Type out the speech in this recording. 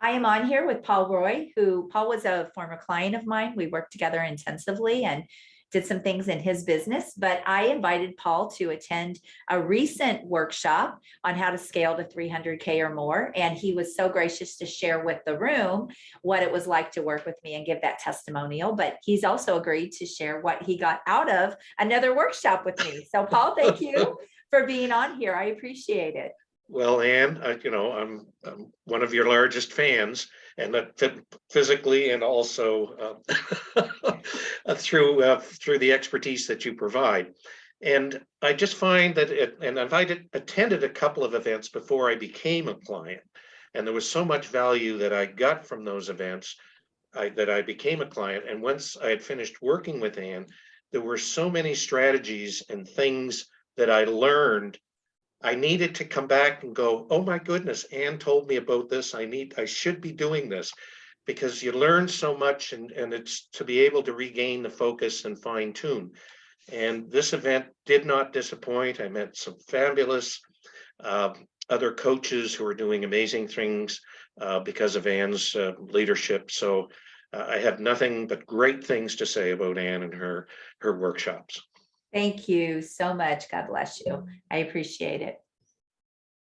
I am on here with Paul Roy, who Paul was a former client of mine. We worked together intensively and did some things in his business, but I invited Paul to attend a recent workshop on how to scale to 300K or more. And he was so gracious to share with the room what it was like to work with me and give that testimonial. But he's also agreed to share what he got out of another workshop with me. So Paul, thank you for being on here. I appreciate it. Well, Ann, I'm one of your largest fans, and that physically and also through the expertise that you provide. And I just find that I've attended a couple of events before I became a client, and there was so much value that I got from those events that I became a client. And once I had finished working with Ann, there were so many strategies and things that I learned. I needed to come back and go, oh my goodness, Ann told me about this. I should be doing this, because you learn so much, and it's to be able to regain the focus and fine tune. And this event did not disappoint. I met some fabulous other coaches who are doing amazing things because of Ann's leadership. So I have nothing but great things to say about Ann and her workshops. Thank you so much. God bless you. I appreciate it.